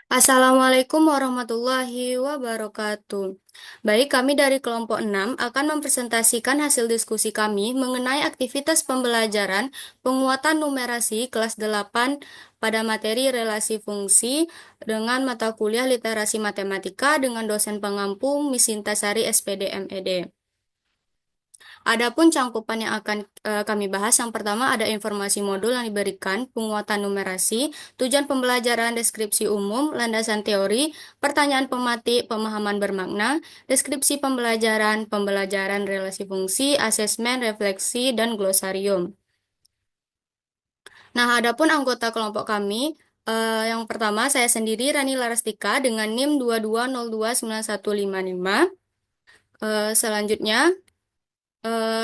Assalamualaikum warahmatullahi wabarakatuh. Baik, kami dari kelompok 6 akan mempresentasikan hasil diskusi kami mengenai aktivitas pembelajaran penguatan numerasi kelas 8 pada materi relasi fungsi dengan mata kuliah literasi matematika dengan dosen pengampu Miss Sintasari SPD MED. Adapun cangkupan yang akan kami bahas, yang pertama ada informasi modul yang diberikan, penguatan numerasi, tujuan pembelajaran, deskripsi umum, landasan teori, pertanyaan pematik, pemahaman bermakna, deskripsi pembelajaran, pembelajaran relasi fungsi, asesmen, refleksi, dan glosarium. Nah, adapun anggota kelompok kami, yang pertama saya sendiri Rani Larastika dengan NIM 22029155. Selanjutnya,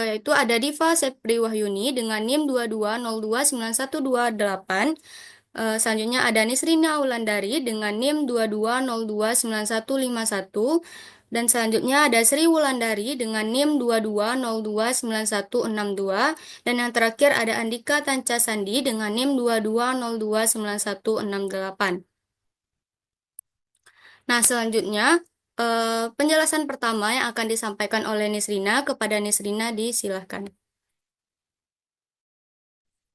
yaitu ada Diva Sepri Wahyuni dengan NIM 22029128. Selanjutnya ada Nisrina Aulandari dengan NIM 22029151. Dan selanjutnya ada Sri Wulandari dengan NIM 22029162. Dan yang terakhir ada Andika Tanca Sandi dengan NIM 22029168. Nah, selanjutnya penjelasan pertama yang akan disampaikan oleh Nisrina. Kepada Nisrina disilahkan.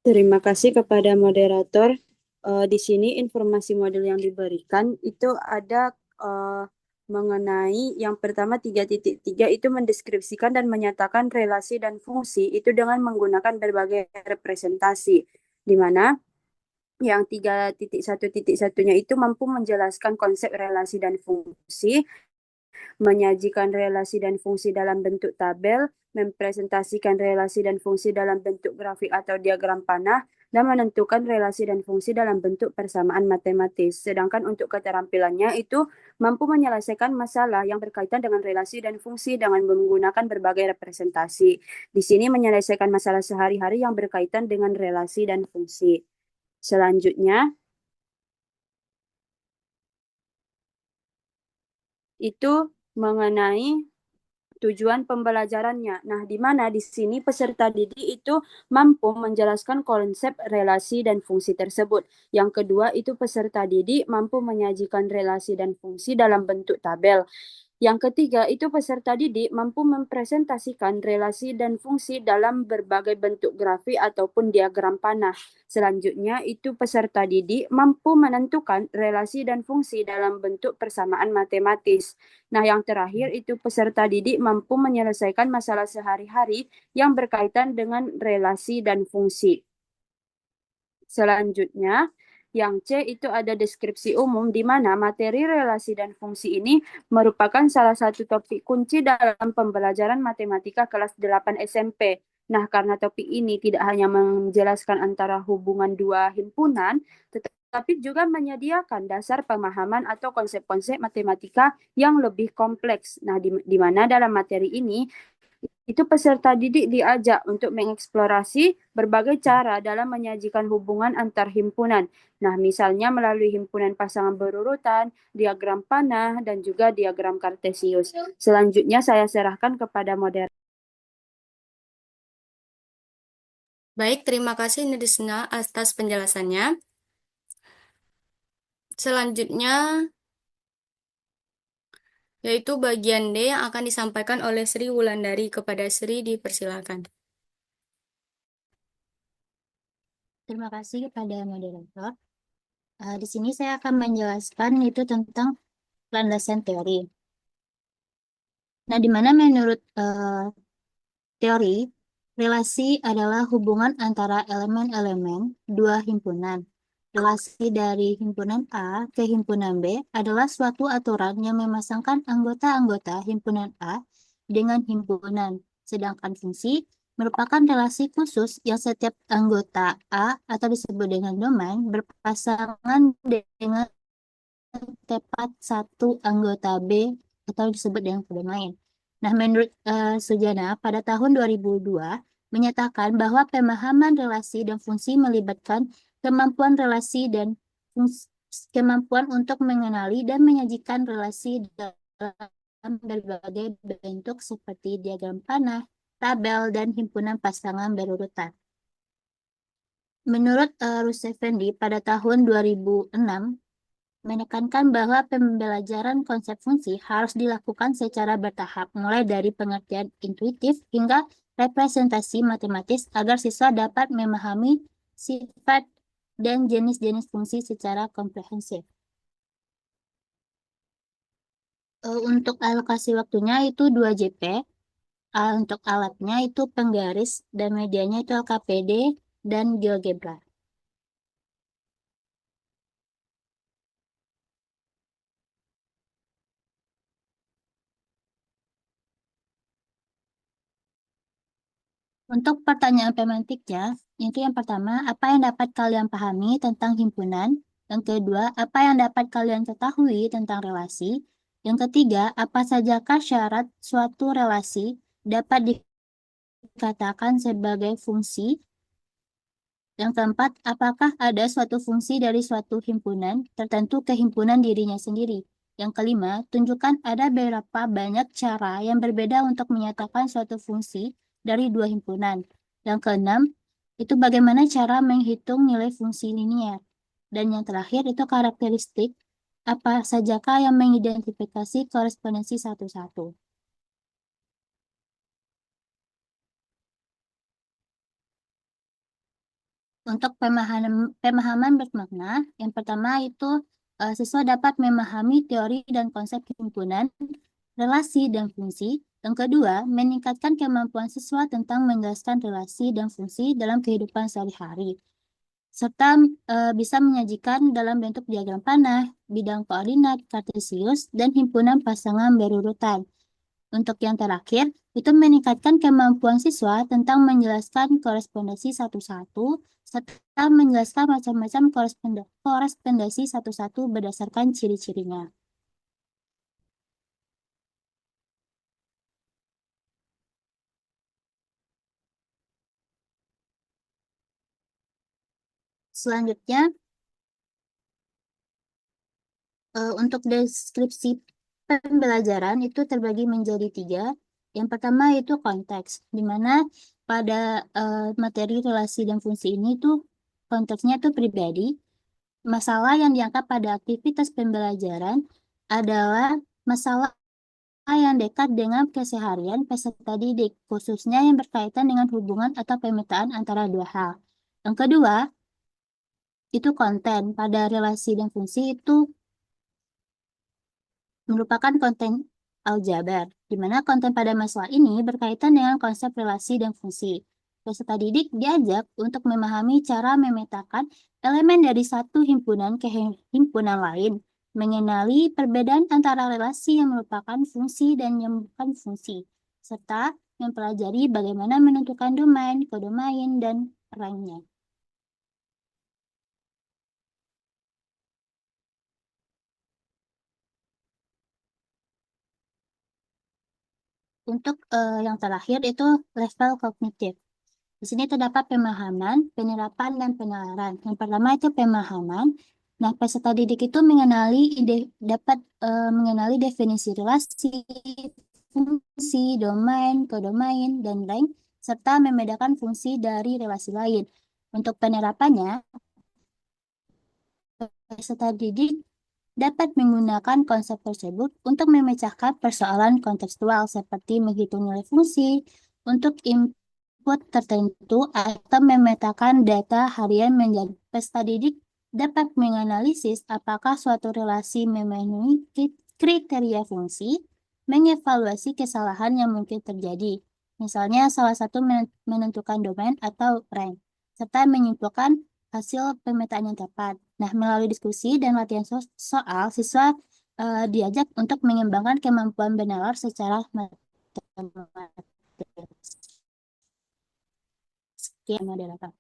Terima kasih kepada moderator. Di sini informasi model yang diberikan itu ada mengenai yang pertama 3.3 itu mendeskripsikan dan menyatakan relasi dan fungsi itu dengan menggunakan berbagai representasi, di mana yang 3.1.1-nya itu mampu menjelaskan konsep relasi dan fungsi, menyajikan relasi dan fungsi dalam bentuk tabel, mempresentasikan relasi dan fungsi dalam bentuk grafik atau diagram panah, dan menentukan relasi dan fungsi dalam bentuk persamaan matematis. Sedangkan untuk keterampilannya itu mampu menyelesaikan masalah yang berkaitan dengan relasi dan fungsi dengan menggunakan berbagai representasi. Di sini menyelesaikan masalah sehari-hari yang berkaitan dengan relasi dan fungsi. Selanjutnya, itu mengenai tujuan pembelajarannya. Nah, di mana di sini peserta didik itu mampu menjelaskan konsep relasi dan fungsi tersebut. Yang kedua, itu peserta didik mampu menyajikan relasi dan fungsi dalam bentuk tabel. Yang ketiga, itu peserta didik mampu mempresentasikan relasi dan fungsi dalam berbagai bentuk grafik ataupun diagram panah. Selanjutnya, itu peserta didik mampu menentukan relasi dan fungsi dalam bentuk persamaan matematis. Nah, yang terakhir itu peserta didik mampu menyelesaikan masalah sehari-hari yang berkaitan dengan relasi dan fungsi. Selanjutnya, yang C itu ada deskripsi umum di mana materi relasi dan fungsi ini merupakan salah satu topik kunci dalam pembelajaran matematika kelas 8 SMP. Nah, karena topik ini tidak hanya menjelaskan antara hubungan dua himpunan, tetapi juga menyediakan dasar pemahaman atau konsep-konsep matematika yang lebih kompleks. Nah, di mana dalam materi ini itu peserta didik diajak untuk mengeksplorasi berbagai cara dalam menyajikan hubungan antar himpunan. Nah, misalnya melalui himpunan pasangan berurutan, diagram panah, dan juga diagram kartesius. Selanjutnya saya serahkan kepada moderator. Baik, terima kasih Nidisna atas penjelasannya. Selanjutnya, yaitu bagian D yang akan disampaikan oleh Sri Wulandari. Kepada Sri dipersilakan. Terima kasih kepada moderator. Di sini saya akan menjelaskan itu tentang landasan teori. Nah, di mana menurut teori, relasi adalah hubungan antara elemen-elemen dua himpunan. Relasi dari himpunan A ke himpunan B adalah suatu aturan yang memasangkan anggota-anggota himpunan A dengan himpunan. Sedangkan fungsi merupakan relasi khusus yang setiap anggota A atau disebut dengan domain berpasangan dengan tepat satu anggota B atau disebut dengan domain. Nah, menurut Sujana pada tahun 2002 menyatakan bahwa pemahaman relasi dan fungsi melibatkan kemampuan relasi dan kemampuan untuk mengenali dan menyajikan relasi dalam berbagai bentuk seperti diagram panah, tabel, dan himpunan pasangan berurutan. Menurut Rus Effendi pada tahun 2006 menekankan bahwa pembelajaran konsep fungsi harus dilakukan secara bertahap, mulai dari pengertian intuitif hingga representasi matematis agar siswa dapat memahami sifat dan jenis-jenis fungsi secara komprehensif. Untuk alokasi waktunya itu 2 JP, untuk alatnya itu penggaris, dan medianya itu LKPD dan GeoGebra. Untuk pertanyaan pemantiknya, itu yang pertama, apa yang dapat kalian pahami tentang himpunan? Yang kedua, apa yang dapat kalian ketahui tentang relasi? Yang ketiga, apa sajakah syarat suatu relasi dapat dikatakan sebagai fungsi? Yang keempat, apakah ada suatu fungsi dari suatu himpunan tertentu ke himpunan dirinya sendiri? Yang kelima, tunjukkan ada berapa banyak cara yang berbeda untuk menyatakan suatu fungsi dari dua himpunan. Yang keenam, itu bagaimana cara menghitung nilai fungsi linier. Dan yang terakhir itu karakteristik apa sajakah yang mengidentifikasi korespondensi satu-satu. Untuk pemahaman bermakna, yang pertama itu siswa dapat memahami teori dan konsep himpunan, relasi dan fungsi. Yang kedua, meningkatkan kemampuan siswa tentang menjelaskan relasi dan fungsi dalam kehidupan sehari-hari, serta bisa menyajikan dalam bentuk diagram panah, bidang koordinat, kartesius, dan himpunan pasangan berurutan. Untuk yang terakhir, itu meningkatkan kemampuan siswa tentang menjelaskan korespondensi satu-satu, serta menjelaskan macam-macam korespondensi satu-satu berdasarkan ciri-cirinya. Selanjutnya, untuk deskripsi pembelajaran itu terbagi menjadi 3. Yang pertama itu konteks, di mana pada materi relasi dan fungsi ini tuh konteksnya tuh pribadi. Masalah yang diangkat pada aktivitas pembelajaran adalah masalah yang dekat dengan keseharian peserta didik, khususnya yang berkaitan dengan hubungan atau pemetaan antara dua hal. Yang kedua, itu konten pada relasi dan fungsi itu merupakan konten aljabar, di mana konten pada masalah ini berkaitan dengan konsep relasi dan fungsi. Peserta didik diajak untuk memahami cara memetakan elemen dari satu himpunan ke himpunan lain, mengenali perbedaan antara relasi yang merupakan fungsi dan yang bukan fungsi, serta mempelajari bagaimana menentukan domain, kodomain, dan lainnya. Untuk yang terakhir itu level kognitif. Di sini terdapat pemahaman, penerapan, dan penalaran. Yang pertama itu pemahaman. Nah, peserta didik itu dapat mengenali definisi relasi, fungsi, domain, kodomain, dan lain, serta membedakan fungsi dari relasi lain. Untuk penerapannya, peserta didik dapat menggunakan konsep tersebut untuk memecahkan persoalan kontekstual seperti menghitung nilai fungsi untuk input tertentu atau memetakan data harian menjadi peserta didik dapat menganalisis apakah suatu relasi memenuhi kriteria fungsi, mengevaluasi kesalahan yang mungkin terjadi, misalnya salah satu menentukan domain atau rank, serta menyimpulkan hasil pemetaan yang tepat. Nah, melalui diskusi dan latihan soal, siswa diajak untuk mengembangkan kemampuan bernalar secara matematis. Sekian moderator.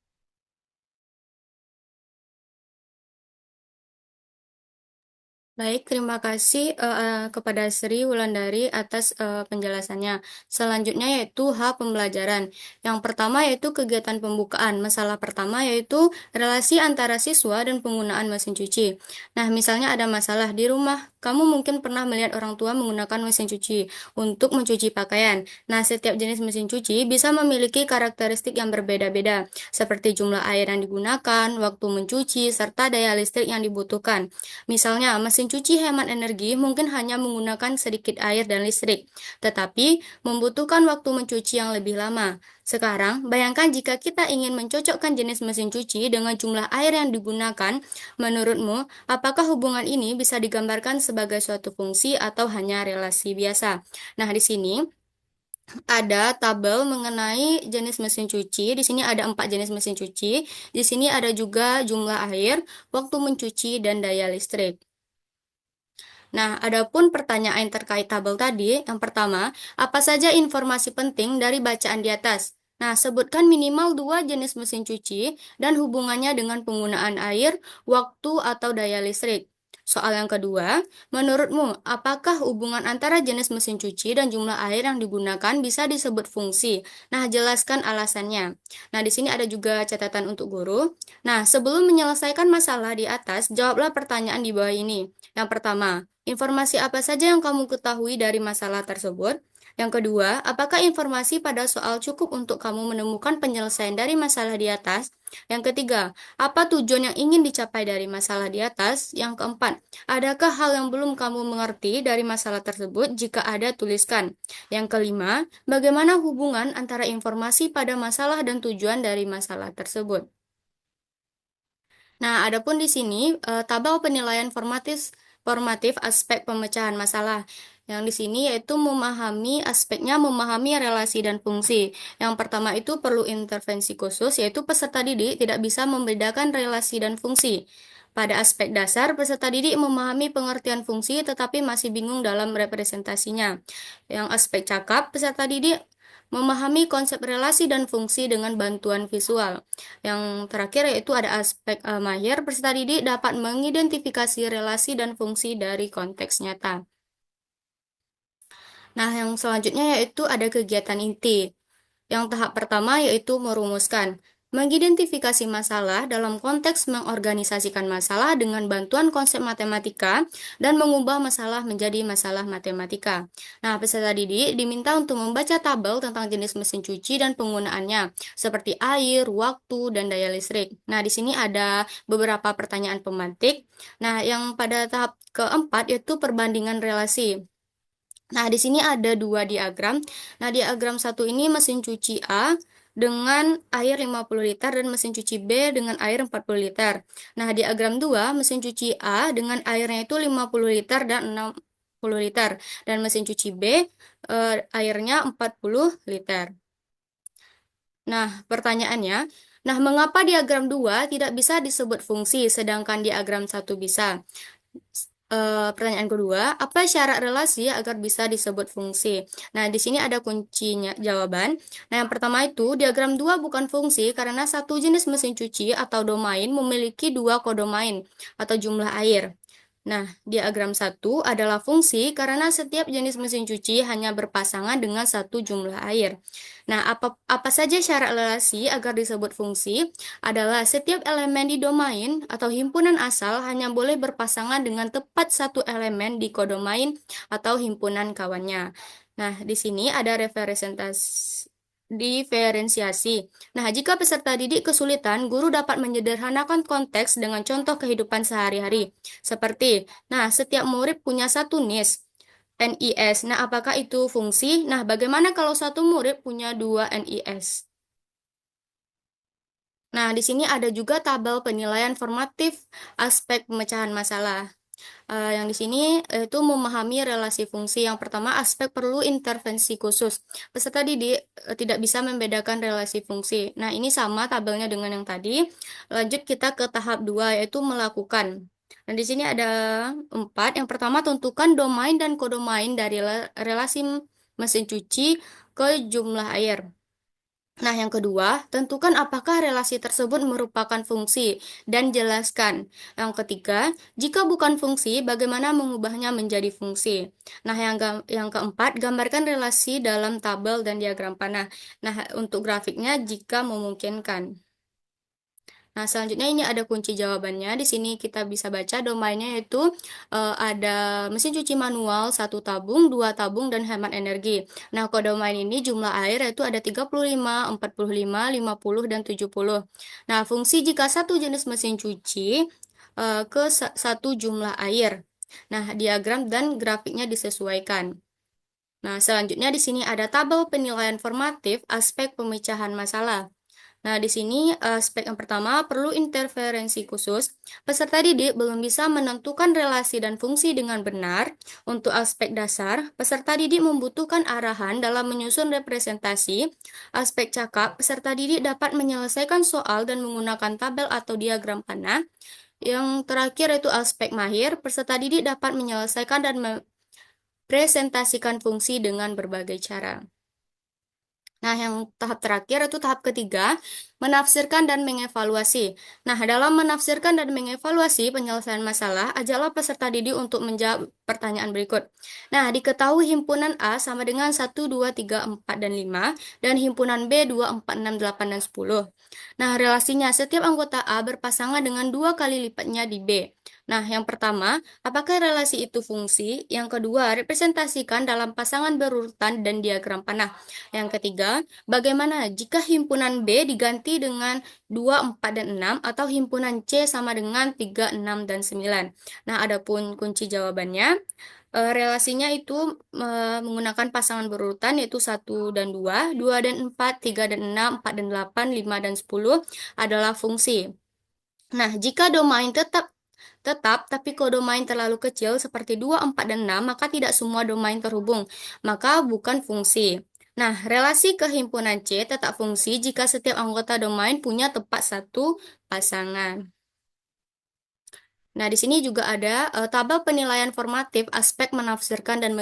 Baik, terima kasih kepada Sri Wulandari atas penjelasannya. Selanjutnya yaitu H pembelajaran. Yang pertama yaitu kegiatan pembukaan. Masalah pertama yaitu relasi antara siswa dan penggunaan mesin cuci. Nah, misalnya ada masalah di rumah kamu mungkin pernah melihat orang tua menggunakan mesin cuci untuk mencuci pakaian. Nah, setiap jenis mesin cuci bisa memiliki karakteristik yang berbeda-beda, seperti jumlah air yang digunakan, waktu mencuci, serta daya listrik yang dibutuhkan. Misalnya, mesin cuci hemat energi mungkin hanya menggunakan sedikit air dan listrik, tetapi membutuhkan waktu mencuci yang lebih lama. Sekarang, bayangkan jika kita ingin mencocokkan jenis mesin cuci dengan jumlah air yang digunakan, menurutmu, apakah hubungan ini bisa digambarkan sebagai suatu fungsi atau hanya relasi biasa? Nah, di sini ada tabel mengenai jenis mesin cuci. Di sini ada 4 jenis mesin cuci. Di sini ada juga jumlah air, waktu mencuci, dan daya listrik. Nah, adapun pertanyaan terkait tabel tadi, yang pertama, apa saja informasi penting dari bacaan di atas? Nah, sebutkan minimal 2 jenis mesin cuci dan hubungannya dengan penggunaan air, waktu, atau daya listrik. Soal yang kedua, menurutmu, apakah hubungan antara jenis mesin cuci dan jumlah air yang digunakan bisa disebut fungsi? Nah, jelaskan alasannya. Nah, di sini ada juga catatan untuk guru. Nah, sebelum menyelesaikan masalah di atas, jawablah pertanyaan di bawah ini. Yang pertama, informasi apa saja yang kamu ketahui dari masalah tersebut? Yang kedua, apakah informasi pada soal cukup untuk kamu menemukan penyelesaian dari masalah di atas? Yang ketiga, apa tujuan yang ingin dicapai dari masalah di atas? Yang keempat, adakah hal yang belum kamu mengerti dari masalah tersebut? Jika ada, tuliskan. Yang kelima, bagaimana hubungan antara informasi pada masalah dan tujuan dari masalah tersebut? Nah, adapun di sini tabel penilaian formatif aspek pemecahan masalah. Yang di sini yaitu memahami relasi dan fungsi. Yang pertama itu perlu intervensi khusus, yaitu peserta didik tidak bisa membedakan relasi dan fungsi. Pada aspek dasar, peserta didik memahami pengertian fungsi tetapi masih bingung dalam representasinya. Yang aspek cakap, peserta didik memahami konsep relasi dan fungsi dengan bantuan visual. Yang terakhir yaitu ada aspek mahir, peserta didik dapat mengidentifikasi relasi dan fungsi dari konteks nyata. Nah, yang selanjutnya yaitu ada kegiatan inti. Yang tahap pertama yaitu merumuskan. Mengidentifikasi masalah dalam konteks mengorganisasikan masalah dengan bantuan konsep matematika dan mengubah masalah menjadi masalah matematika. Nah, peserta didik diminta untuk membaca tabel tentang jenis mesin cuci dan penggunaannya, seperti air, waktu, dan daya listrik. Nah, di sini ada beberapa pertanyaan pemantik. Nah, yang pada tahap keempat yaitu perbandingan relasi. Nah, di sini ada 2 diagram. Nah, diagram satu ini mesin cuci A dengan air 50 liter dan mesin cuci B dengan air 40 liter. Nah, diagram 2 mesin cuci A dengan airnya itu 50 liter dan 60 liter. Dan mesin cuci B airnya 40 liter. Nah, pertanyaannya, mengapa diagram 2 tidak bisa disebut fungsi sedangkan diagram 1 bisa? Pertanyaan kedua, apa syarat relasi agar bisa disebut fungsi? Nah, di sini ada kuncinya jawaban. Nah, yang pertama itu, diagram 2 bukan fungsi karena satu jenis mesin cuci atau domain memiliki 2 kodomain atau jumlah air. Nah, diagram 1 adalah fungsi karena setiap jenis mesin cuci hanya berpasangan dengan satu jumlah air. Nah, apa saja syarat relasi agar disebut fungsi adalah setiap elemen di domain atau himpunan asal hanya boleh berpasangan dengan tepat satu elemen di kodomain atau himpunan kawannya. Nah, di sini ada diferensiasi. Nah, jika peserta didik kesulitan, guru dapat menyederhanakan konteks dengan contoh kehidupan sehari-hari. Seperti, setiap murid punya satu NIS. Nah, apakah itu fungsi? Nah, bagaimana kalau satu murid punya 2 NIS? Nah, di sini ada juga tabel penilaian formatif aspek pemecahan masalah. Yang di sini itu memahami relasi fungsi. Yang pertama, aspek perlu intervensi khusus. Peserta didik tidak bisa membedakan relasi fungsi. Nah, ini sama tabelnya dengan yang tadi. Lanjut kita ke tahap 2, yaitu melakukan. Dan di sini ada 4. Yang pertama, tentukan domain dan kodomain dari relasi mesin cuci ke jumlah air. Nah, yang kedua, tentukan apakah relasi tersebut merupakan fungsi dan jelaskan. Yang ketiga, jika bukan fungsi, bagaimana mengubahnya menjadi fungsi. Nah, yang keempat, gambarkan relasi dalam tabel dan diagram panah. Nah, untuk grafiknya jika memungkinkan. Nah, selanjutnya ini ada kunci jawabannya. Di sini kita bisa baca domainnya yaitu ada mesin cuci manual, 1 tabung, 2 tabung, dan hemat energi. Nah, kodomain ini jumlah air yaitu ada 35, 45, 50, dan 70. Nah, fungsi jika satu jenis mesin cuci ke satu jumlah air. Nah, diagram dan grafiknya disesuaikan. Nah, selanjutnya di sini ada tabel penilaian formatif aspek pemecahan masalah. Nah, di sini aspek yang pertama perlu interferensi khusus. Peserta didik belum bisa menentukan relasi dan fungsi dengan benar. Untuk aspek dasar, peserta didik membutuhkan arahan dalam menyusun representasi. Aspek cakap, peserta didik dapat menyelesaikan soal dan menggunakan tabel atau diagram panah. Yang terakhir yaitu aspek mahir, peserta didik dapat menyelesaikan dan mempresentasikan fungsi dengan berbagai cara. Nah, yang tahap terakhir itu tahap ketiga, menafsirkan dan mengevaluasi. Nah, dalam menafsirkan dan mengevaluasi penyelesaian masalah, ajaklah peserta didik untuk menjawab pertanyaan berikut. Nah, diketahui himpunan A sama dengan 1, 2, 3, 4, dan 5, dan himpunan B 2, 4, 6, 8, dan 10. Nah, relasinya setiap anggota A berpasangan dengan 2 kali lipatnya di B. Nah, yang pertama, apakah relasi itu fungsi? Yang kedua, representasikan dalam pasangan berurutan dan diagram panah. Yang ketiga, bagaimana jika himpunan B diganti dengan 2, 4, dan 6 atau himpunan C sama dengan 3, 6, dan 9? Nah, adapun kunci jawabannya, relasinya itu menggunakan pasangan berurutan yaitu 1 dan 2, 2 dan 4, 3 dan 6, 4 dan 8, 5 dan 10 adalah fungsi. Nah, jika domain tetap tapi kodomain terlalu kecil seperti 2, 4, dan 6, maka tidak semua domain terhubung, maka bukan fungsi. Nah, relasi kehimpunan C tetap fungsi jika setiap anggota domain punya tepat satu pasangan. Nah, di sini juga ada tabel penilaian formatif aspek menafsirkan dan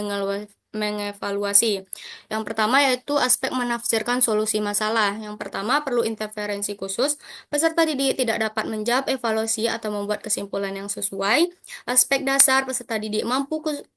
mengevaluasi. Yang pertama yaitu aspek menafsirkan solusi masalah. Yang pertama perlu interferensi khusus. Peserta didik tidak dapat menjawab evaluasi atau membuat kesimpulan yang sesuai. Aspek dasar peserta didik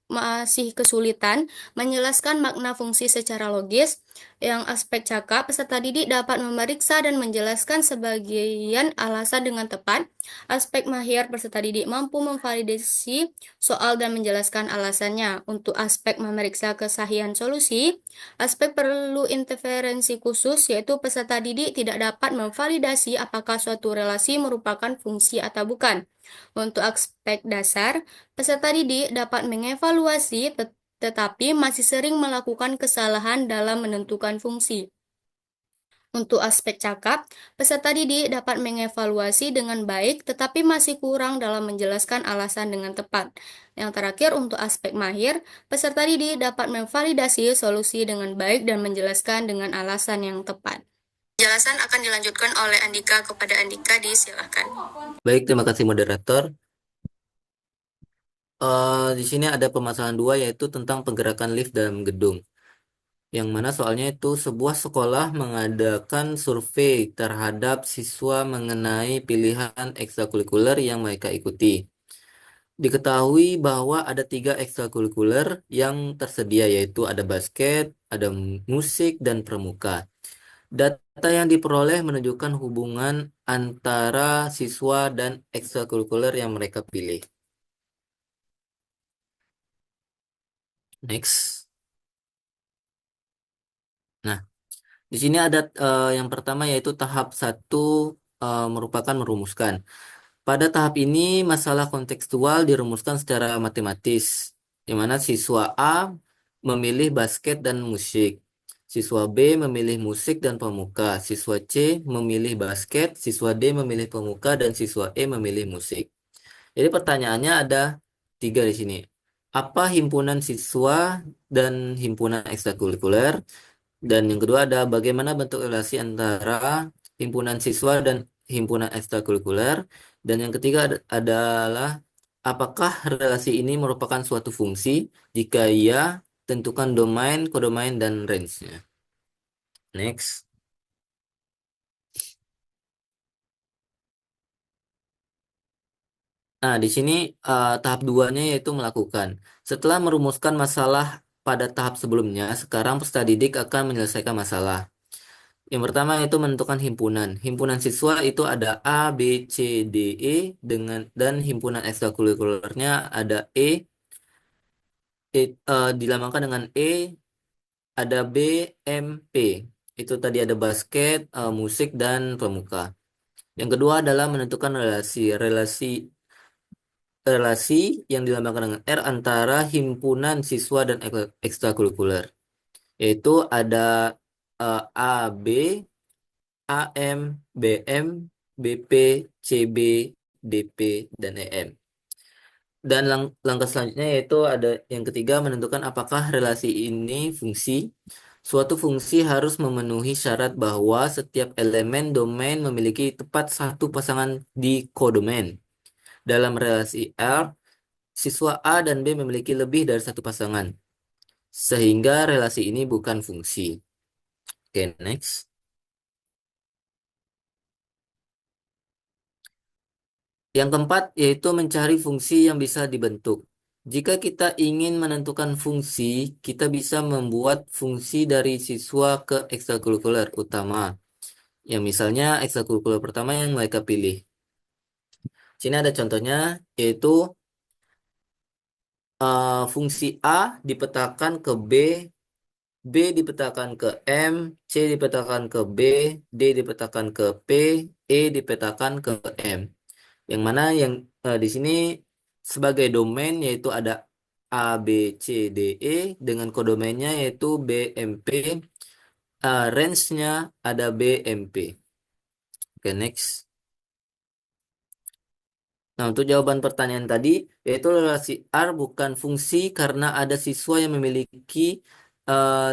masih kesulitan menjelaskan makna fungsi secara logis. Yang aspek cakap peserta didik dapat memeriksa dan menjelaskan sebagian alasan dengan tepat. Aspek mahir peserta didik mampu memvalidasi soal dan menjelaskan alasannya. Untuk aspek memeriksa kesahihan solusi, aspek perlu interferensi khusus yaitu peserta didik tidak dapat memvalidasi apakah suatu relasi merupakan fungsi atau bukan. Untuk aspek dasar, peserta didik dapat mengevaluasi tetapi masih sering melakukan kesalahan dalam menentukan fungsi. Untuk aspek cakap, peserta didik dapat mengevaluasi dengan baik tetapi masih kurang dalam menjelaskan alasan dengan tepat. Yang terakhir, untuk aspek mahir, peserta didik dapat memvalidasi solusi dengan baik dan menjelaskan dengan alasan yang tepat. Penjelasan akan dilanjutkan oleh Andika kepada Andika, disilakan. Baik, terima kasih moderator. Di sini ada permasalahan dua yaitu tentang pergerakan lift dalam gedung. Yang mana soalnya itu sebuah sekolah mengadakan survei terhadap siswa mengenai pilihan ekstrakurikuler yang mereka ikuti. Diketahui bahwa ada 3 ekstrakurikuler yang tersedia yaitu ada basket, ada musik, dan pramuka. Data yang diperoleh menunjukkan hubungan antara siswa dan ekstrakurikuler yang mereka pilih. Next. Nah, di sini ada yang pertama yaitu tahap 1 merupakan merumuskan. Pada tahap ini masalah kontekstual dirumuskan secara matematis, di mana siswa A memilih basket dan musik, siswa B memilih musik dan pemuka, siswa C memilih basket, siswa D memilih pemuka, dan siswa E memilih musik. Jadi pertanyaannya ada 3 di sini. Apa himpunan siswa dan himpunan ekstrakurikuler? Dan yang kedua ada bagaimana bentuk relasi antara himpunan siswa dan himpunan ekstrakurikuler. Dan yang ketiga adalah apakah relasi ini merupakan suatu fungsi? Jika iya, tentukan domain, kodomain, dan range-nya. Next. Nah, di sini tahap 2-nya yaitu melakukan. Setelah merumuskan masalah pada tahap sebelumnya, sekarang peserta didik akan menyelesaikan masalah. Yang pertama itu menentukan himpunan. Himpunan siswa itu ada A, B, C, D, E dan himpunan ekstrakurikulernya ada dilambangkan dengan E, ada B, M, P. Itu tadi ada basket, musik dan pramuka. Yang kedua adalah menentukan relasi yang dilambangkan dengan R antara himpunan siswa dan ekstrakurikuler. Yaitu ada A, B, AM, BM, BP, CB, DP, dan EM. Dan langkah selanjutnya yaitu ada yang ketiga menentukan apakah relasi ini fungsi. Suatu fungsi harus memenuhi syarat bahwa setiap elemen domain memiliki tepat satu pasangan di kodomain. Dalam relasi R, siswa A dan B memiliki lebih dari satu pasangan, sehingga relasi ini bukan fungsi. Oke, next. Yang keempat yaitu mencari fungsi yang bisa dibentuk. Jika kita ingin menentukan fungsi, kita bisa membuat fungsi dari siswa ke ekstrakurikuler utama. Yang misalnya ekstrakurikuler pertama yang mereka pilih. Sini ada contohnya, yaitu fungsi A dipetakan ke B, B dipetakan ke M, C dipetakan ke B, D dipetakan ke P, E dipetakan ke M. Yang mana di sini sebagai domain yaitu ada A, B, C, D, E dengan kodomainnya yaitu BMP, range-nya ada BMP. Oke, next. Nah, untuk jawaban pertanyaan tadi, yaitu relasi R bukan fungsi karena ada siswa yang memiliki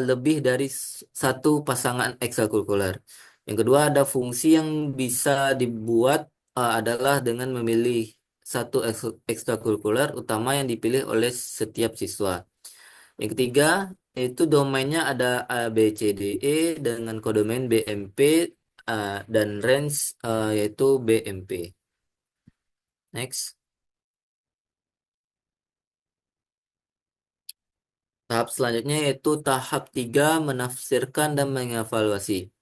lebih dari satu pasangan ekstrakurikuler. Yang kedua, ada fungsi yang bisa dibuat adalah dengan memilih satu ekstrakurikuler utama yang dipilih oleh setiap siswa. Yang ketiga, yaitu domainnya ada A, B, C, D, E dengan kodomain BMP dan range yaitu BMP. Next. Tahap selanjutnya yaitu tahap 3 menafsirkan dan mengevaluasi.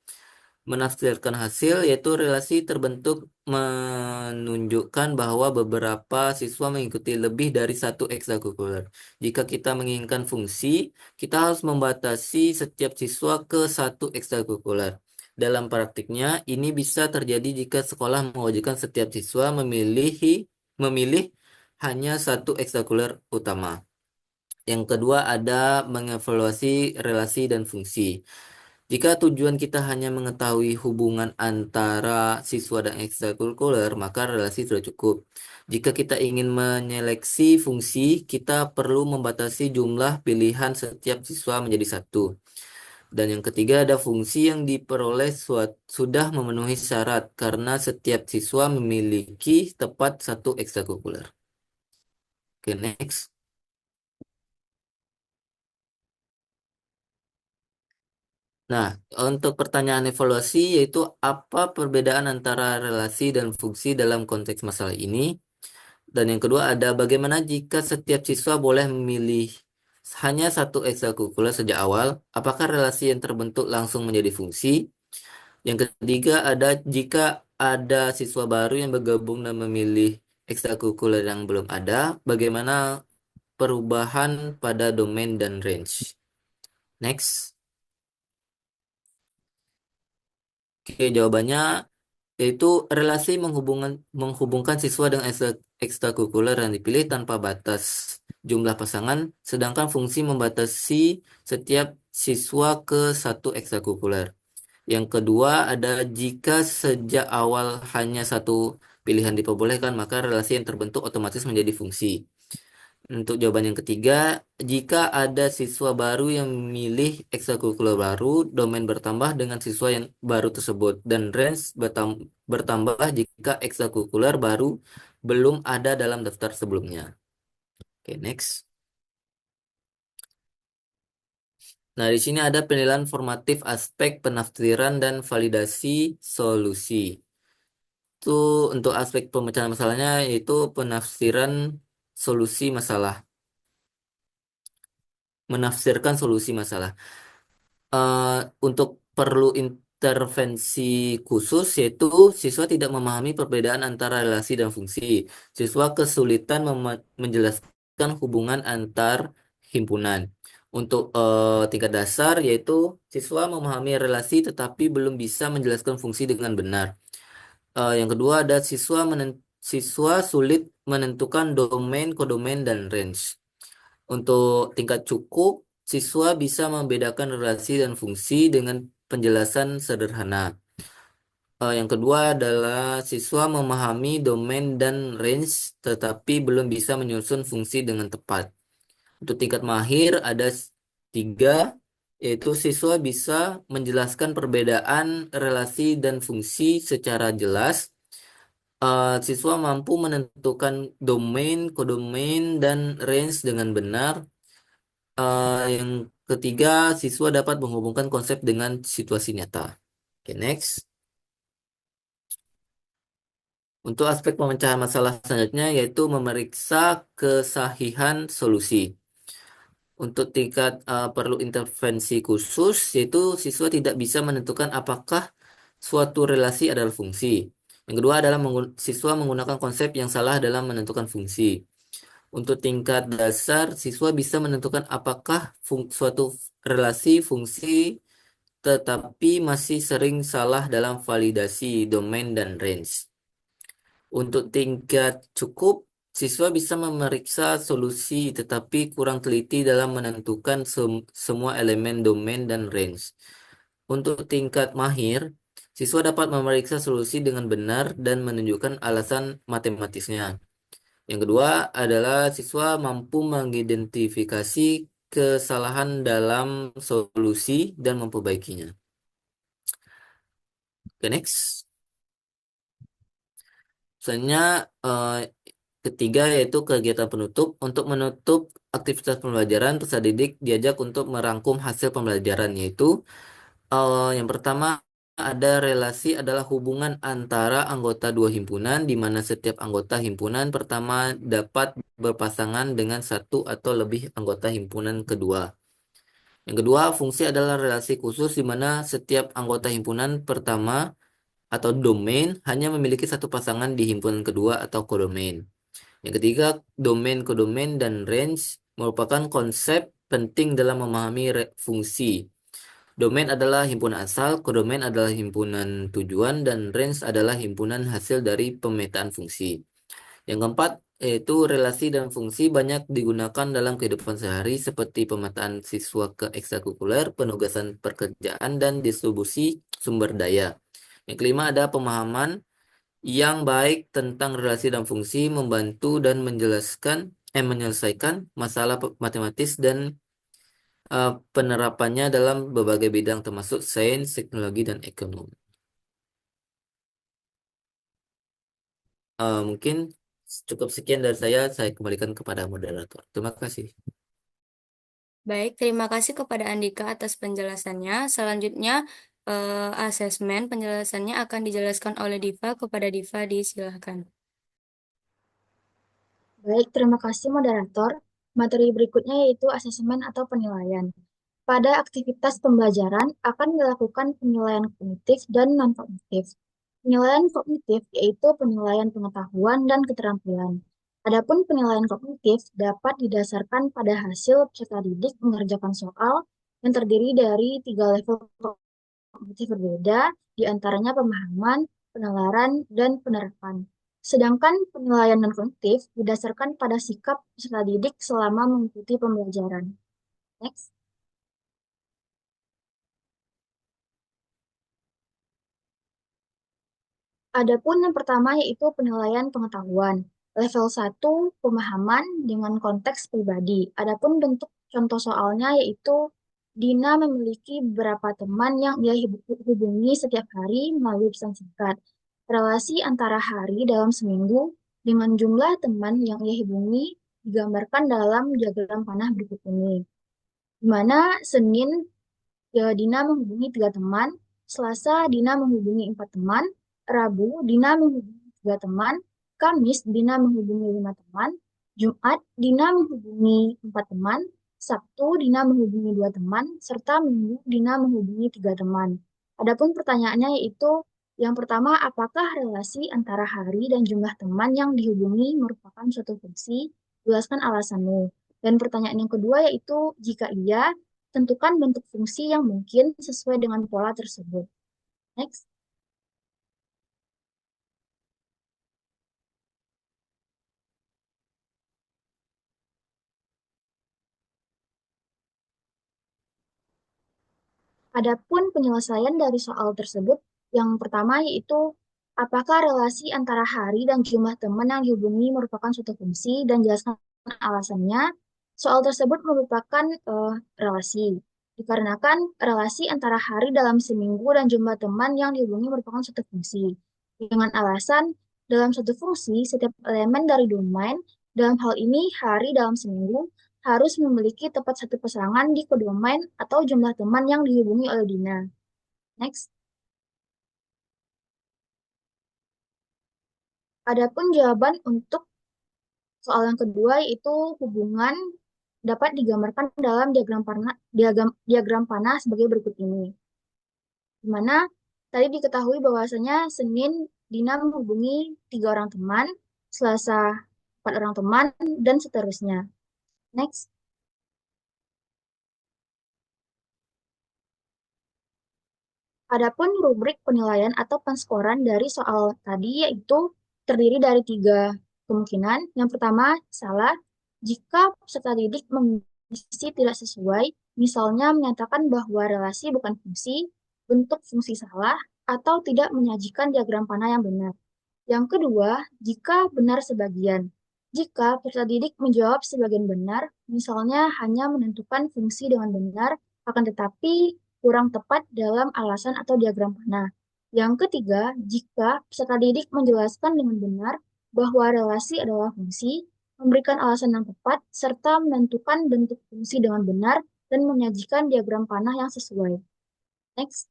Menafsirkan hasil yaitu relasi terbentuk menunjukkan bahwa beberapa siswa mengikuti lebih dari satu ekstrakurikuler. Jika kita menginginkan fungsi, kita harus membatasi setiap siswa ke satu ekstrakurikuler. Dalam praktiknya, ini bisa terjadi jika sekolah mewajibkan setiap siswa memilih hanya satu ekstrakurikuler utama. Yang kedua ada mengevaluasi relasi dan fungsi. Jika tujuan kita hanya mengetahui hubungan antara siswa dan ekstrakurikuler, maka relasi sudah cukup. Jika kita ingin menyeleksi fungsi, kita perlu membatasi jumlah pilihan setiap siswa menjadi satu. Dan yang ketiga ada fungsi yang diperoleh sudah memenuhi syarat karena setiap siswa memiliki tepat satu ekstrakurikuler. Oke, next. Nah, untuk pertanyaan evaluasi yaitu apa perbedaan antara relasi dan fungsi dalam konteks masalah ini? Dan yang kedua ada bagaimana jika setiap siswa boleh memilih hanya satu ekstrakurikuler sejak awal? Apakah relasi yang terbentuk langsung menjadi fungsi? Yang ketiga ada jika ada siswa baru yang bergabung dan memilih ekstrakurikuler yang belum ada, bagaimana perubahan pada domain dan range? Next. Oke, jawabannya yaitu relasi menghubungkan siswa dengan ekstrakurikuler yang dipilih tanpa batas jumlah pasangan, sedangkan fungsi membatasi setiap siswa ke satu ekstrakurikuler. Yang kedua ada jika sejak awal hanya satu pilihan diperbolehkan, maka relasi yang terbentuk otomatis menjadi fungsi. Untuk jawaban yang ketiga, jika ada siswa baru yang memilih ekstrakurikuler baru, domain bertambah dengan siswa yang baru tersebut, dan range bertambah jika ekstrakurikuler baru belum ada dalam daftar sebelumnya. Oke, next. Nah, di sini ada penilaian formatif aspek penafsiran dan validasi solusi. Itu untuk aspek pemecahan masalahnya yaitu penafsiran solusi masalah. Menafsirkan solusi masalah. Untuk perlu intervensi khusus, yaitu siswa tidak memahami perbedaan antara relasi dan fungsi. Siswa kesulitan menjelaskan hubungan antar himpunan. Untuk tingkat dasar, yaitu siswa memahami relasi tetapi belum bisa menjelaskan fungsi dengan benar. Yang kedua ada siswa sulit menentukan domain, kodomain, dan range. Untuk tingkat cukup, siswa bisa membedakan relasi dan fungsi dengan penjelasan sederhana. Yang kedua adalah siswa memahami domain dan range tetapi belum bisa menyusun fungsi dengan tepat. Untuk tingkat mahir ada 3, yaitu siswa bisa menjelaskan perbedaan relasi dan fungsi secara jelas. Siswa mampu menentukan domain, kodomain, dan range dengan benar. Yang ketiga, siswa dapat menghubungkan konsep dengan situasi nyata. Oke, next. Untuk aspek pemecahan masalah selanjutnya yaitu memeriksa kesahihan solusi. Untuk tingkat perlu intervensi khusus, yaitu siswa tidak bisa menentukan apakah suatu relasi adalah fungsi. Yang kedua adalah siswa menggunakan konsep yang salah dalam menentukan fungsi. Untuk tingkat dasar, siswa bisa menentukan apakah suatu relasi fungsi, tetapi masih sering salah dalam validasi domain dan range. Untuk tingkat cukup, siswa bisa memeriksa solusi tetapi kurang teliti dalam menentukan semua elemen domain dan range. Untuk tingkat mahir, siswa dapat memeriksa solusi dengan benar dan menunjukkan alasan matematisnya. Yang kedua adalah siswa mampu mengidentifikasi kesalahan dalam solusi dan memperbaikinya. Oke, next. Selanjutnya ketiga yaitu kegiatan penutup. Untuk menutup aktivitas pembelajaran, peserta didik diajak untuk merangkum hasil pembelajaran, yaitu yang pertama ada relasi adalah hubungan antara anggota dua himpunan di mana setiap anggota himpunan pertama dapat berpasangan dengan satu atau lebih anggota himpunan kedua. Yang kedua, fungsi adalah relasi khusus di mana setiap anggota himpunan pertama atau domain hanya memiliki satu pasangan di himpunan kedua atau kodomain. Yang ketiga, domain, kodomain, dan range merupakan konsep penting dalam memahami fungsi. Domain adalah himpunan asal, kodomain adalah himpunan tujuan, dan range adalah himpunan hasil dari pemetaan fungsi. Yang keempat, yaitu relasi dan fungsi banyak digunakan dalam kehidupan sehari seperti pemetaan siswa ke ekstrakurikuler, penugasan pekerjaan, dan distribusi sumber daya. Yang kelima ada pemahaman yang baik tentang relasi dan fungsi membantu dan menyelesaikan masalah matematis dan penerapannya dalam berbagai bidang termasuk sains, teknologi, dan ekonomi. Mungkin cukup sekian dari saya kembalikan kepada moderator. Terima kasih. Baik, terima kasih kepada Andika atas penjelasannya. Selanjutnya, asesmen penjelasannya akan dijelaskan oleh Diva. Kepada Diva, disilahkan. Baik, terima kasih moderator. Materi berikutnya yaitu asesmen atau penilaian. Pada aktivitas pembelajaran akan dilakukan penilaian kognitif dan non-kognitif. Penilaian kognitif yaitu penilaian pengetahuan dan keterampilan. Adapun penilaian kognitif dapat didasarkan pada hasil peserta didik mengerjakan soal yang terdiri dari 3 level kognitif berbeda, di antaranya pemahaman, penalaran, dan penerapan. Sedangkan penilaian non-kognitif didasarkan pada sikap peserta didik selama mengikuti pembelajaran. Next. Adapun yang pertama yaitu penilaian pengetahuan. Level 1 pemahaman dengan konteks pribadi. Adapun bentuk contoh soalnya yaitu Dina memiliki beberapa teman yang ia hubungi setiap hari melalui pesan singkat. Relasi antara hari dalam seminggu dengan jumlah teman yang ia hubungi digambarkan dalam diagram panah berikut ini. Di mana Senin Dina menghubungi 3 teman, Selasa Dina menghubungi 4 teman, Rabu Dina menghubungi 3 teman, Kamis Dina menghubungi 5 teman, Jumat Dina menghubungi 4 teman, Sabtu Dina menghubungi 2 teman, serta Minggu Dina menghubungi 3 teman. Adapun pertanyaannya yaitu yang pertama, apakah relasi antara hari dan jumlah teman yang dihubungi merupakan suatu fungsi? Jelaskan alasanmu. Dan pertanyaan yang kedua yaitu, jika iya, tentukan bentuk fungsi yang mungkin sesuai dengan pola tersebut. Next. Adapun penyelesaian dari soal tersebut, yang pertama yaitu apakah relasi antara hari dan jumlah teman yang dihubungi merupakan suatu fungsi dan jelaskan alasannya. Soal tersebut merupakan relasi. Dikarenakan relasi antara hari dalam seminggu dan jumlah teman yang dihubungi merupakan suatu fungsi. Dengan alasan dalam suatu fungsi, setiap elemen dari domain, dalam hal ini hari dalam seminggu, harus memiliki tepat satu pasangan di kodomain atau jumlah teman yang dihubungi oleh Dina. Next. Adapun jawaban untuk soal yang kedua yaitu hubungan dapat digambarkan dalam diagram panah sebagai berikut ini. Di mana tadi diketahui bahwasanya Senin Dina menghubungi 3 orang teman, Selasa 4 orang teman, dan seterusnya. Next. Adapun rubrik penilaian atau penskoran dari soal tadi yaitu terdiri dari 3 kemungkinan. Yang pertama, salah jika peserta didik mengisi tidak sesuai, misalnya menyatakan bahwa relasi bukan fungsi, bentuk fungsi salah, atau tidak menyajikan diagram panah yang benar. Yang kedua, jika benar sebagian. Jika peserta didik menjawab sebagian benar, misalnya hanya menentukan fungsi dengan benar, akan tetapi kurang tepat dalam alasan atau diagram panah. Yang ketiga, jika peserta didik menjelaskan dengan benar bahwa relasi adalah fungsi, memberikan alasan yang tepat, serta menentukan bentuk fungsi dengan benar, dan menyajikan diagram panah yang sesuai. Next.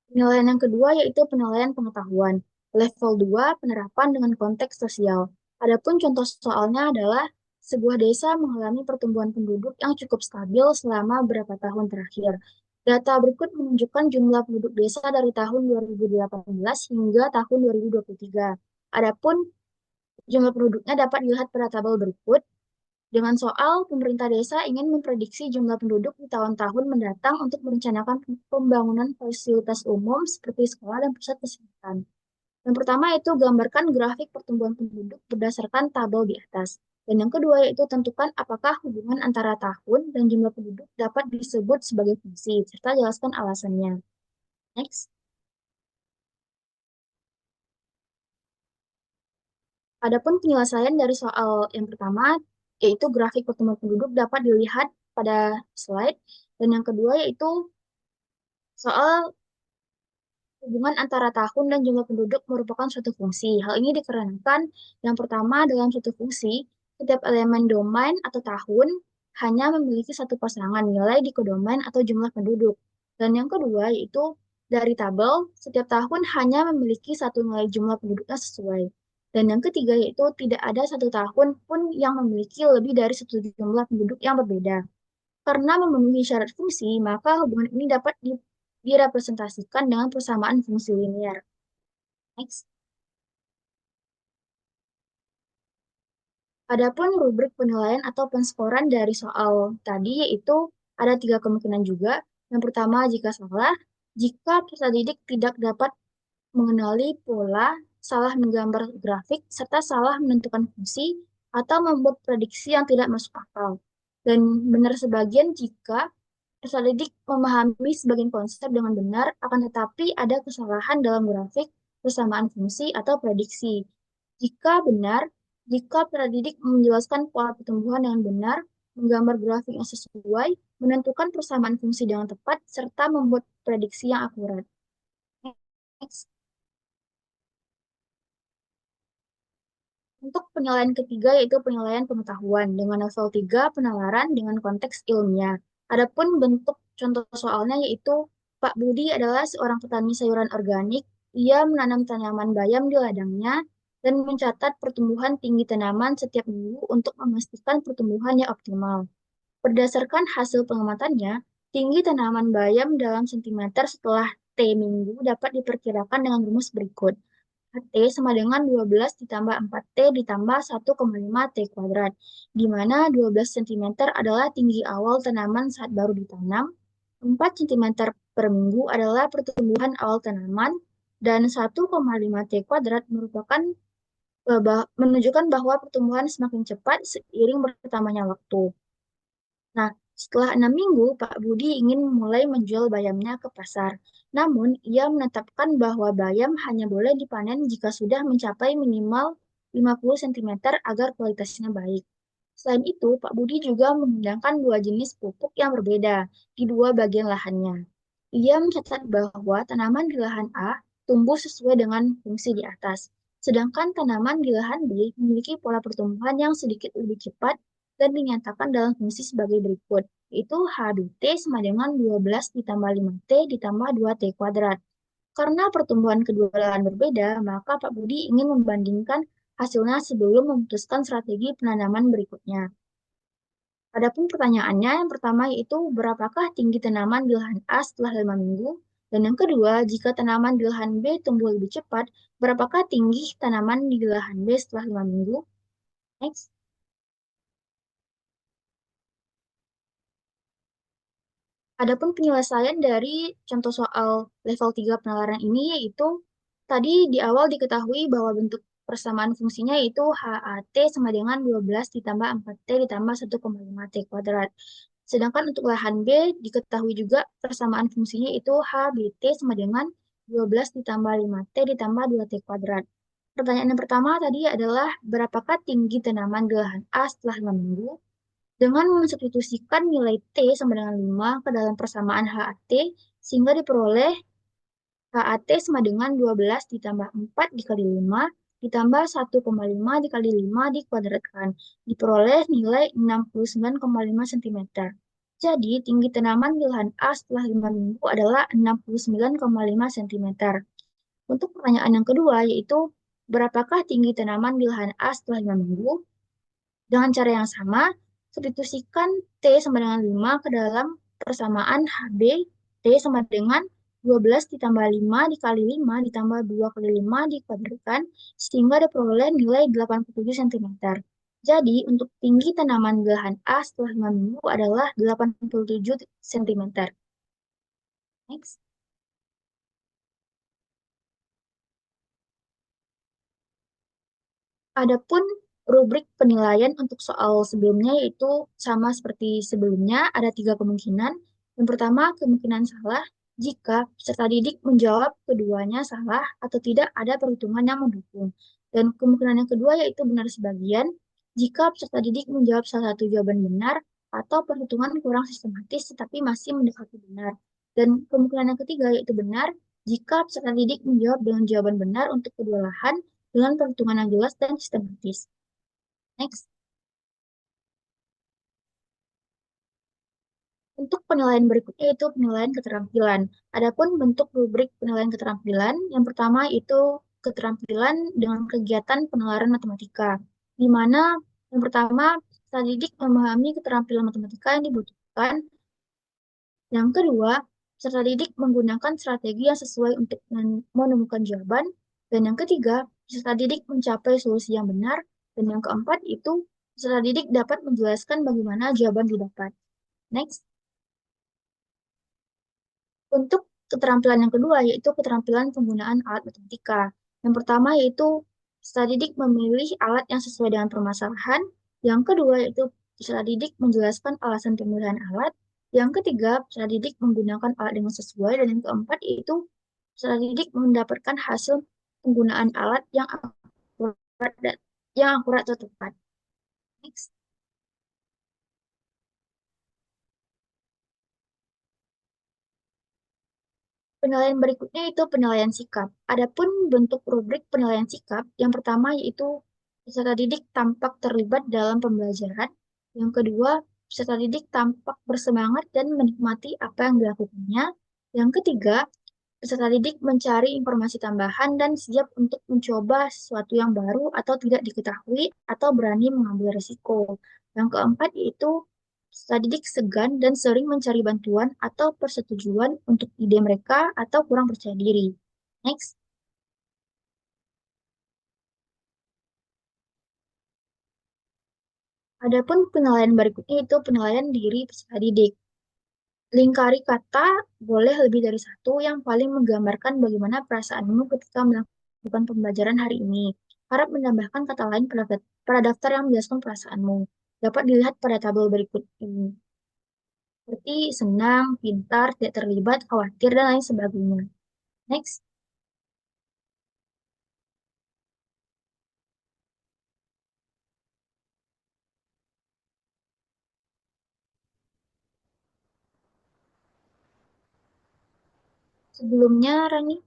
Penilaian yang kedua yaitu penilaian pengetahuan. Level 2 penerapan dengan konteks sosial. Adapun contoh soalnya adalah sebuah desa mengalami pertumbuhan penduduk yang cukup stabil selama beberapa tahun terakhir. Data berikut menunjukkan jumlah penduduk desa dari tahun 2018 hingga tahun 2023. Adapun jumlah penduduknya dapat dilihat pada tabel berikut. Dengan soal, pemerintah desa ingin memprediksi jumlah penduduk di tahun-tahun mendatang untuk merencanakan pembangunan fasilitas umum seperti sekolah dan pusat kesehatan. Yang pertama itu gambarkan grafik pertumbuhan penduduk berdasarkan tabel di atas. Dan yang kedua yaitu tentukan apakah hubungan antara tahun dan jumlah penduduk dapat disebut sebagai fungsi, serta jelaskan alasannya. Next. Adapun penyelesaian dari soal yang pertama, yaitu grafik pertumbuhan penduduk dapat dilihat pada slide. Dan yang kedua yaitu soal hubungan antara tahun dan jumlah penduduk merupakan suatu fungsi. Hal ini dikarenakan yang pertama dalam suatu fungsi, setiap elemen domain atau tahun hanya memiliki satu pasangan nilai di kodomain atau jumlah penduduk. Dan yang kedua yaitu dari tabel, setiap tahun hanya memiliki satu nilai jumlah penduduknya sesuai. Dan yang ketiga yaitu tidak ada satu tahun pun yang memiliki lebih dari satu jumlah penduduk yang berbeda. Karena memenuhi syarat fungsi, maka hubungan ini dapat direpresentasikan dengan persamaan fungsi linear. Next. Adapun rubrik penilaian atau penskoran dari soal tadi yaitu ada 3 kemungkinan juga. Yang pertama, jika salah, jika peserta didik tidak dapat mengenali pola, salah menggambar grafik, serta salah menentukan fungsi, atau membuat prediksi yang tidak masuk akal. Dan benar sebagian jika peserta didik memahami sebagian konsep dengan benar, akan tetapi ada kesalahan dalam grafik, persamaan fungsi, atau prediksi. Jika benar, jika peserta didik menjelaskan pola pertumbuhan dengan benar, menggambar grafik yang sesuai, menentukan persamaan fungsi dengan tepat, serta membuat prediksi yang akurat. Next. Untuk penilaian ketiga yaitu penilaian pengetahuan dengan level 3 penalaran dengan konteks ilmiah. Adapun bentuk contoh soalnya yaitu Pak Budi adalah seorang petani sayuran organik. Ia menanam tanaman bayam di ladangnya dan mencatat pertumbuhan tinggi tanaman setiap minggu untuk memastikan pertumbuhan yang optimal. Berdasarkan hasil pengamatannya, tinggi tanaman bayam dalam sentimeter setelah T minggu dapat diperkirakan dengan rumus berikut. T sama dengan 12 ditambah 4T ditambah 1,5 T kuadrat, di mana 12 cm adalah tinggi awal tanaman saat baru ditanam, 4 cm per minggu adalah pertumbuhan awal tanaman, dan 1,5 T kuadrat merupakan menunjukkan bahwa pertumbuhan semakin cepat seiring bertambahnya waktu. Nah, setelah 6 minggu, Pak Budi ingin mulai menjual bayamnya ke pasar. Namun, ia menetapkan bahwa bayam hanya boleh dipanen jika sudah mencapai minimal 50 cm agar kualitasnya baik. Selain itu, Pak Budi juga menggunakan dua jenis pupuk yang berbeda di dua bagian lahannya. Ia mencatat bahwa tanaman di lahan A tumbuh sesuai dengan fungsi di atas, sedangkan tanaman di lahan B memiliki pola pertumbuhan yang sedikit lebih cepat dan dinyatakan dalam fungsi sebagai berikut, yaitu HBT sama dengan 12 ditambah 5T ditambah 2T kuadrat. Karena pertumbuhan kedua lahan berbeda, maka Pak Budi ingin membandingkan hasilnya sebelum memutuskan strategi penanaman berikutnya. Adapun pertanyaannya, yang pertama yaitu berapakah tinggi tanaman di lahan A setelah 5 minggu? Dan yang kedua, jika tanaman di lahan B tumbuh lebih cepat, berapakah tinggi tanaman di lahan B setelah 5 minggu? Next. Adapun penyelesaian dari contoh soal level 3 penalaran ini yaitu tadi di awal diketahui bahwa bentuk persamaan fungsinya yaitu HAT sama dengan 12 ditambah 4T ditambah 1,5 T kuadrat. Sedangkan untuk lahan B diketahui juga persamaan fungsinya itu HBT sama dengan 12 ditambah 5T ditambah 2T kuadrat. Pertanyaan yang pertama tadi adalah berapakah tinggi tanaman di lahan A setelah 5 minggu? Dengan mensubstitusikan nilai T sama dengan 5 ke dalam persamaan HAT, sehingga diperoleh HAT sama dengan 12 ditambah 4 dikali 5, ditambah 1,5 dikali 5 dikuadratkan. Diperoleh nilai 69,5 cm. Jadi, tinggi tanaman di lahan A setelah 5 minggu adalah 69,5 cm. Untuk pertanyaan yang kedua, yaitu berapakah tinggi tanaman di lahan A setelah 5 minggu? Dengan cara yang sama, substitusikan T sama dengan 5 ke dalam persamaan HB, T sama dengan 12 ditambah 5 dikali 5 ditambah 2 kali 5 dikuadratkan, sehingga diperoleh nilai 87 cm. Jadi, untuk tinggi tanaman di lahan A setelah 5 minggu adalah 87 cm. Next. Adapun rubrik penilaian untuk soal sebelumnya yaitu sama seperti sebelumnya, ada 3 kemungkinan. Yang pertama, kemungkinan salah jika peserta didik menjawab keduanya salah atau tidak ada perhitungan yang mendukung. Dan kemungkinan yang kedua yaitu benar sebagian jika peserta didik menjawab salah satu jawaban benar atau perhitungan kurang sistematis tetapi masih mendekati benar. Dan kemungkinan yang ketiga yaitu benar jika peserta didik menjawab dengan jawaban benar untuk kedua lahan dengan perhitungan yang jelas dan sistematis. Next. Untuk penilaian berikutnya itu penilaian keterampilan. Adapun bentuk rubrik penilaian keterampilan, yang pertama itu keterampilan dengan kegiatan penalaran matematika, di mana yang pertama peserta didik memahami keterampilan matematika yang dibutuhkan. Yang kedua, peserta didik menggunakan strategi yang sesuai untuk menemukan jawaban. Dan yang ketiga, peserta didik mencapai solusi yang benar. Dan yang keempat itu, peserta didik dapat menjelaskan bagaimana jawaban didapat. Next. Untuk keterampilan yang kedua, yaitu keterampilan penggunaan alat matematika. Yang pertama yaitu peserta didik memilih alat yang sesuai dengan permasalahan. Yang kedua yaitu peserta didik menjelaskan alasan pemilihan alat. Yang ketiga, peserta didik menggunakan alat dengan sesuai. Dan yang keempat yaitu peserta didik mendapatkan hasil penggunaan alat yang akurat atau tepat. Next. Penilaian berikutnya itu penilaian sikap. Adapun bentuk rubrik penilaian sikap, yang pertama yaitu peserta didik tampak terlibat dalam pembelajaran. Yang kedua, peserta didik tampak bersemangat dan menikmati apa yang dilakukannya. Yang ketiga, peserta didik mencari informasi tambahan dan siap untuk mencoba sesuatu yang baru atau tidak diketahui atau berani mengambil risiko. Yang keempat yaitu peserta didik segan dan sering mencari bantuan atau persetujuan untuk ide mereka atau kurang percaya diri. Next. Adapun penilaian berikutnya itu penilaian diri peserta didik. Lingkari kata boleh lebih dari satu yang paling menggambarkan bagaimana perasaanmu ketika melakukan pembelajaran hari ini. Harap menambahkan kata lain pada daftar yang menjelaskan perasaanmu. Dapat dilihat pada tabel berikut ini. Seperti senang, pintar, tidak terlibat, khawatir, dan lain sebagainya. Next. Sebelumnya, Rani,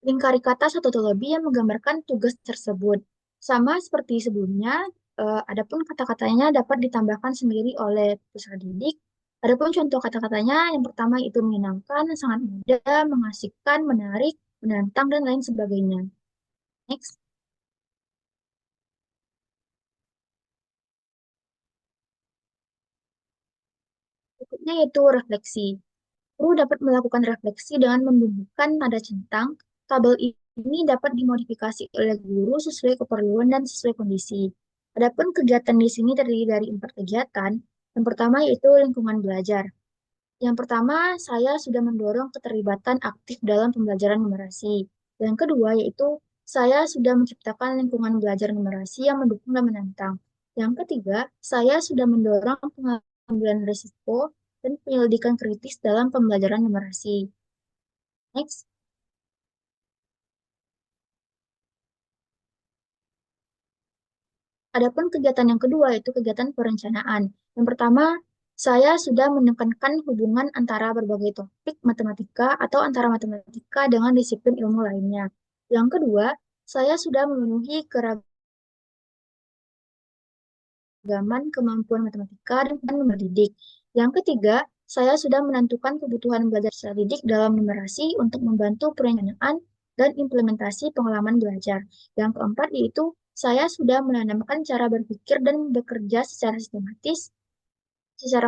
lingkari kata satu atau lebih yang menggambarkan tugas tersebut. Sama seperti sebelumnya, adapun kata-katanya dapat ditambahkan sendiri oleh peserta didik. Adapun contoh kata-katanya, yang pertama itu menyenangkan, sangat mudah, mengasihkan, menarik, menantang, dan lain sebagainya. Next. Berikutnya yaitu refleksi. Guru dapat melakukan refleksi dengan membubuhkan nada centang. Tabel ini dapat dimodifikasi oleh guru sesuai keperluan dan sesuai kondisi. Adapun kegiatan di sini terdiri dari 4 kegiatan. Yang pertama yaitu lingkungan belajar. Yang pertama, saya sudah mendorong keterlibatan aktif dalam pembelajaran numerasi. Yang kedua yaitu saya sudah menciptakan lingkungan belajar numerasi yang mendukung dan menantang. Yang ketiga, saya sudah mendorong pengambilan risiko dan penyelidikan kritis dalam pembelajaran numerasi. Next. Adapun kegiatan yang kedua yaitu kegiatan perencanaan. Yang pertama, saya sudah menekankan hubungan antara berbagai topik matematika atau antara matematika dengan disiplin ilmu lainnya. Yang kedua, saya sudah memenuhi keragaman kemampuan matematika dan mendidik. Yang ketiga, saya sudah menentukan kebutuhan belajar secara didik dalam numerasi untuk membantu perencanaan dan implementasi pengalaman belajar. Yang keempat yaitu saya sudah menanamkan cara berpikir dan bekerja secara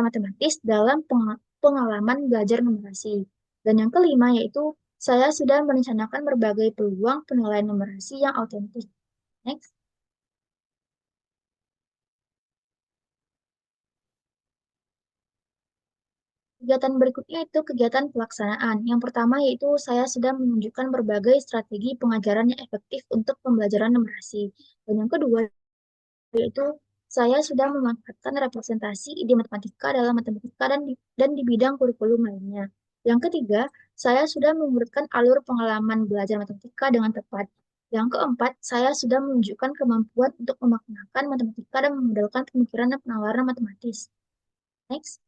matematis dalam pengalaman belajar numerasi. Dan yang kelima yaitu saya sudah merencanakan berbagai peluang penilaian numerasi yang autentik. Next. Kegiatan berikutnya itu kegiatan pelaksanaan. Yang pertama yaitu saya sudah menunjukkan berbagai strategi pengajaran yang efektif untuk pembelajaran numerasi. Dan yang kedua yaitu saya sudah memanfaatkan representasi ide matematika dalam matematika dan di bidang kurikulum lainnya. Yang ketiga, saya sudah mengurutkan alur pengalaman belajar matematika dengan tepat. Yang keempat, saya sudah menunjukkan kemampuan untuk memaknakan matematika dan memodelkan pemikiran dan penalaran matematis. Next.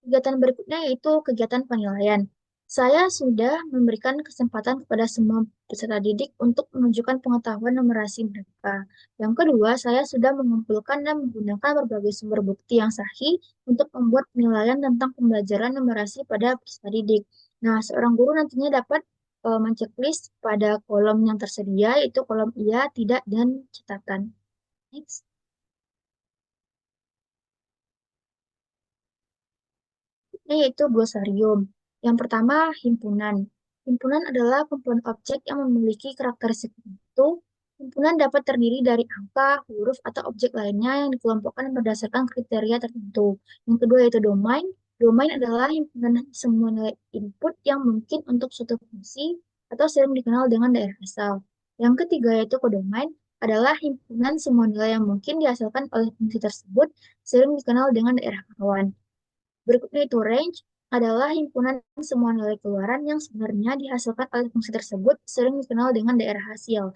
Kegiatan berikutnya yaitu kegiatan penilaian. Saya sudah memberikan kesempatan kepada semua peserta didik untuk menunjukkan pengetahuan numerasi mereka. Yang kedua, saya sudah mengumpulkan dan menggunakan berbagai sumber bukti yang sahih untuk membuat penilaian tentang pembelajaran numerasi pada peserta didik. Nah, seorang guru nantinya dapat menceklis pada kolom yang tersedia, yaitu kolom iya, tidak, dan catatan. Next. Yaitu glosarium. Yang pertama, himpunan. Himpunan adalah kumpulan objek yang memiliki karakteristik tertentu. Himpunan dapat terdiri dari angka, huruf, atau objek lainnya yang dikelompokkan berdasarkan kriteria tertentu. Yang kedua yaitu domain. Domain adalah himpunan semua nilai input yang mungkin untuk suatu fungsi atau sering dikenal dengan daerah asal. Yang ketiga yaitu kodomain adalah himpunan semua nilai yang mungkin dihasilkan oleh fungsi tersebut sering dikenal dengan daerah kawan. Berikutnya itu range adalah himpunan semua nilai keluaran yang sebenarnya dihasilkan oleh fungsi tersebut sering dikenal dengan daerah hasil.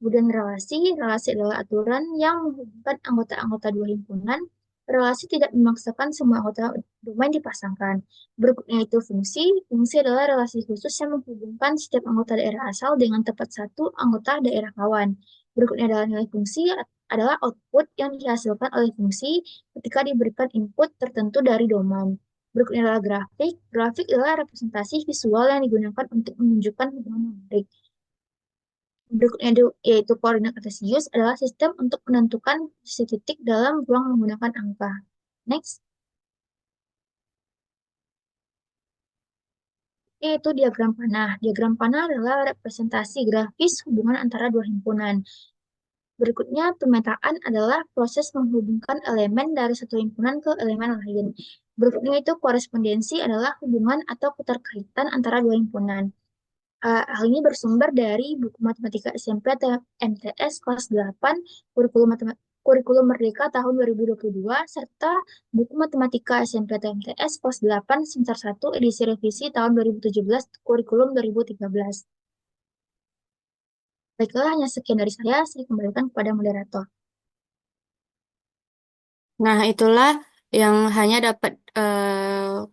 Kemudian relasi adalah aturan yang menghubungkan anggota-anggota dua himpunan. Relasi tidak memaksakan semua anggota domain dipasangkan. Berikutnya itu fungsi adalah relasi khusus yang menghubungkan setiap anggota daerah asal dengan tepat satu anggota daerah kawan. Berikutnya adalah nilai fungsi adalah output yang dihasilkan oleh fungsi ketika diberikan input tertentu dari domain. Berikutnya adalah grafik. Grafik adalah representasi visual yang digunakan untuk menunjukkan hubungan numerik. Berikutnya yaitu koordinat kartesius adalah sistem untuk menentukan posisi titik dalam ruang menggunakan angka. Next, yaitu diagram panah. Diagram panah adalah representasi grafis hubungan antara dua himpunan. Berikutnya, pemetaan adalah proses menghubungkan elemen dari satu himpunan ke elemen lain. Berikutnya itu korespondensi adalah hubungan atau keterkaitan antara dua himpunan. Hal ini bersumber dari buku Matematika SMP atau MTS kelas 8, kurikulum Merdeka tahun 2022, serta buku Matematika SMP atau MTS kelas 8 semester 1 edisi revisi tahun 2017, kurikulum 2013. Baiklah, hanya sekian dari saya kembalikan kepada moderator. Nah, itulah yang hanya dapat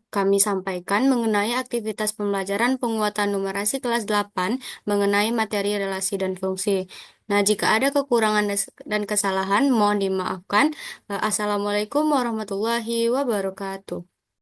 kami sampaikan mengenai aktivitas pembelajaran penguatan numerasi kelas 8 mengenai materi relasi dan fungsi. Nah, jika ada kekurangan dan kesalahan, mohon dimaafkan. Assalamualaikum warahmatullahi wabarakatuh.